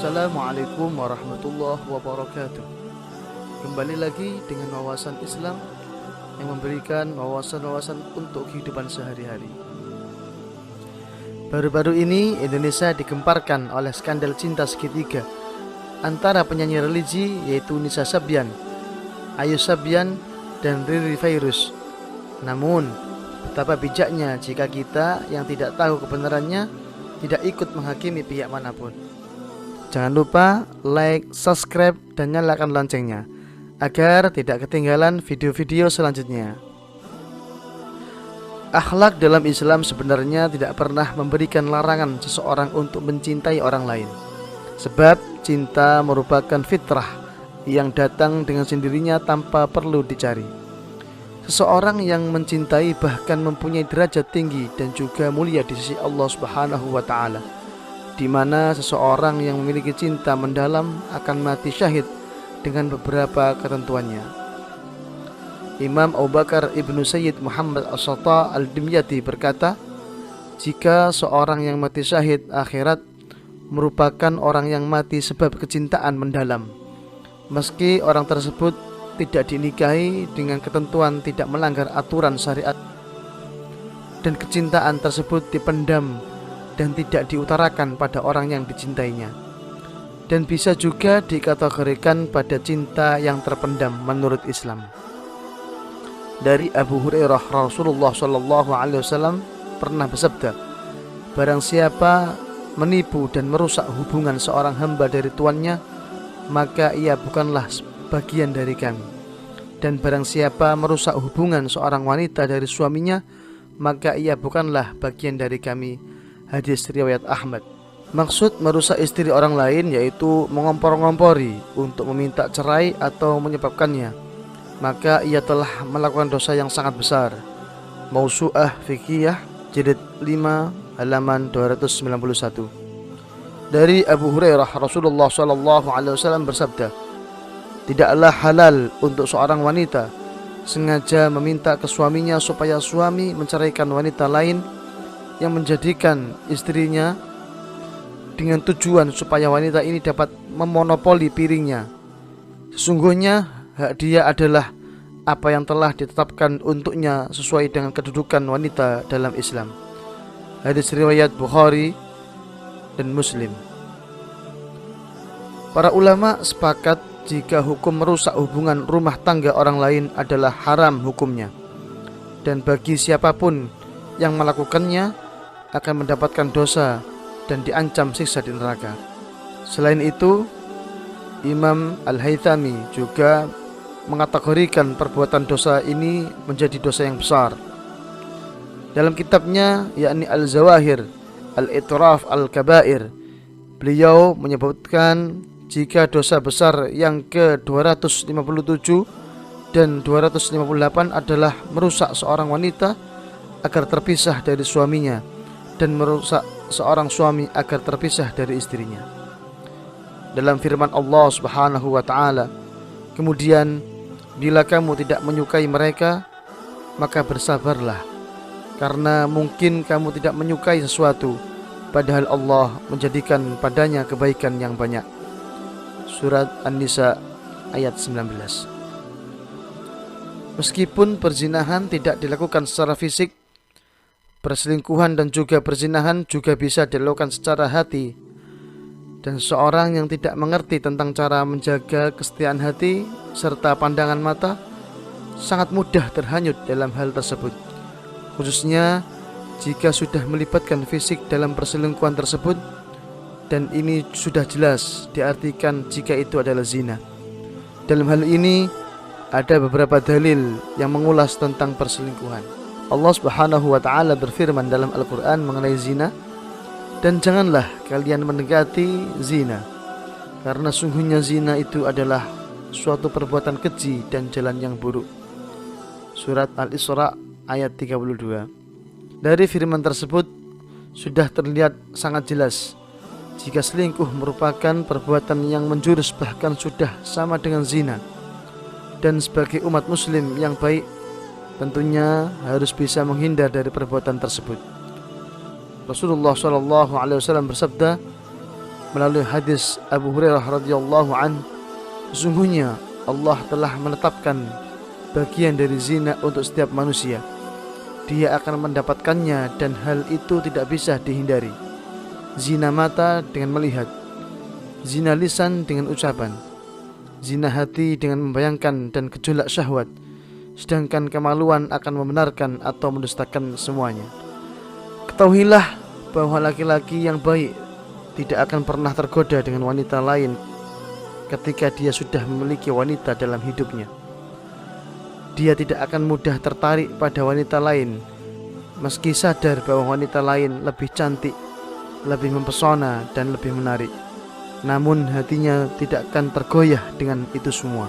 Assalamualaikum warahmatullahi wabarakatuh. Kembali lagi dengan wawasan Islam yang memberikan wawasan-wawasan untuk kehidupan sehari-hari. Baru-baru ini Indonesia digemparkan oleh skandal cinta segitiga antara penyanyi religi yaitu Nisa Sabyan, Ayu Sabyan, dan Riri Virus. Namun, betapa bijaknya jika kita yang tidak tahu kebenarannya tidak ikut menghakimi pihak manapun. Jangan lupa like, subscribe, dan nyalakan loncengnya agar tidak ketinggalan video-video selanjutnya. Akhlak dalam Islam sebenarnya tidak pernah memberikan larangan seseorang untuk mencintai orang lain. Sebab cinta merupakan fitrah yang datang dengan sendirinya tanpa perlu dicari. Seseorang yang mencintai bahkan mempunyai derajat tinggi dan juga mulia di sisi Allah Subhanahu wa Ta'ala, di mana seseorang yang memiliki cinta mendalam akan mati syahid dengan beberapa ketentuannya. Imam Abu Bakar Ibnu Sayyid Muhammad As-Satta Al-Dimyati berkata, jika seorang yang mati syahid akhirat merupakan orang yang mati sebab kecintaan mendalam, meski orang tersebut tidak dinikahi dengan ketentuan tidak melanggar aturan syariat, dan kecintaan tersebut dipendam dan tidak diutarakan pada orang yang dicintainya, dan bisa juga dikategorikan pada cinta yang terpendam menurut Islam. Dari Abu Hurairah, Rasulullah SAW pernah bersabda, barang siapa menipu dan merusak hubungan seorang hamba dari tuannya, maka ia bukanlah bagian dari kami. Dan barang siapa merusak hubungan seorang wanita dari suaminya, maka ia bukanlah bagian dari kami. Hadis riwayat Ahmad. Maksud merusak istri orang lain yaitu mengompor-ngompori untuk meminta cerai atau menyebabkannya, maka ia telah melakukan dosa yang sangat besar. Mausu'ah Fiqhiyah jilid 5 halaman 291. Dari Abu Hurairah, Rasulullah SAW bersabda, tidaklah halal untuk seorang wanita sengaja meminta ke suaminya supaya suami menceraikan wanita lain yang menjadikan istrinya dengan tujuan supaya wanita ini dapat memonopoli piringnya. Sesungguhnya hak dia adalah apa yang telah ditetapkan untuknya sesuai dengan kedudukan wanita dalam Islam. Hadis riwayat Bukhari dan Muslim. Para ulama sepakat jika hukum merusak hubungan rumah tangga orang lain adalah haram hukumnya, dan bagi siapapun yang melakukannya akan mendapatkan dosa dan diancam siksa di neraka. Selain itu, Imam Al-Haythami juga mengategorikan perbuatan dosa ini menjadi dosa yang besar. Dalam kitabnya yakni Al-Zawahir Al-Itraf Al-Kabair, beliau menyebutkan jika dosa besar yang ke-257 dan 258 adalah merusak seorang wanita agar terpisah dari suaminya dan merusak seorang suami agar terpisah dari istrinya. Dalam firman Allah Subhanahu wa Ta'ala, kemudian bila kamu tidak menyukai mereka, maka bersabarlah, karena mungkin kamu tidak menyukai sesuatu, padahal Allah menjadikan padanya kebaikan yang banyak. Surat An-Nisa ayat 19. Meskipun perzinahan tidak dilakukan secara fisik, perselingkuhan dan juga perzinahan juga bisa dilakukan secara hati. Dan seorang yang tidak mengerti tentang cara menjaga kesetiaan hati serta pandangan mata sangat mudah terhanyut dalam hal tersebut, khususnya jika sudah melibatkan fisik dalam perselingkuhan tersebut, dan ini sudah jelas diartikan jika itu adalah zina. Dalam hal ini ada beberapa dalil yang mengulas tentang perselingkuhan. Allah Subhanahu wa Ta'ala berfirman dalam Al-Quran mengenai zina, dan janganlah kalian mendekati zina, karena sungguhnya zina itu adalah suatu perbuatan keji dan jalan yang buruk. Surat Al-Isra ayat 32. Dari firman tersebut sudah terlihat sangat jelas jika selingkuh merupakan perbuatan yang menjurus bahkan sudah sama dengan zina. Dan sebagai umat muslim yang baik, tentunya harus bisa menghindar dari perbuatan tersebut. Rasulullah SAW bersabda, melalui hadis Abu Hurairah radhiyallahu an, sesungguhnya Allah telah menetapkan bagian dari zina untuk setiap manusia. Dia akan mendapatkannya dan hal itu tidak bisa dihindari. Zina mata dengan melihat, zina lisan dengan ucapan, zina hati dengan membayangkan dan gejolak syahwat, sedangkan kemaluan akan membenarkan atau mendustakan semuanya. Ketahuilah bahwa laki-laki yang baik tidak akan pernah tergoda dengan wanita lain ketika dia sudah memiliki wanita dalam hidupnya. Dia tidak akan mudah tertarik pada wanita lain meski sadar bahwa wanita lain lebih cantik, lebih mempesona dan lebih menarik. Namun hatinya tidak akan tergoyah dengan itu semua.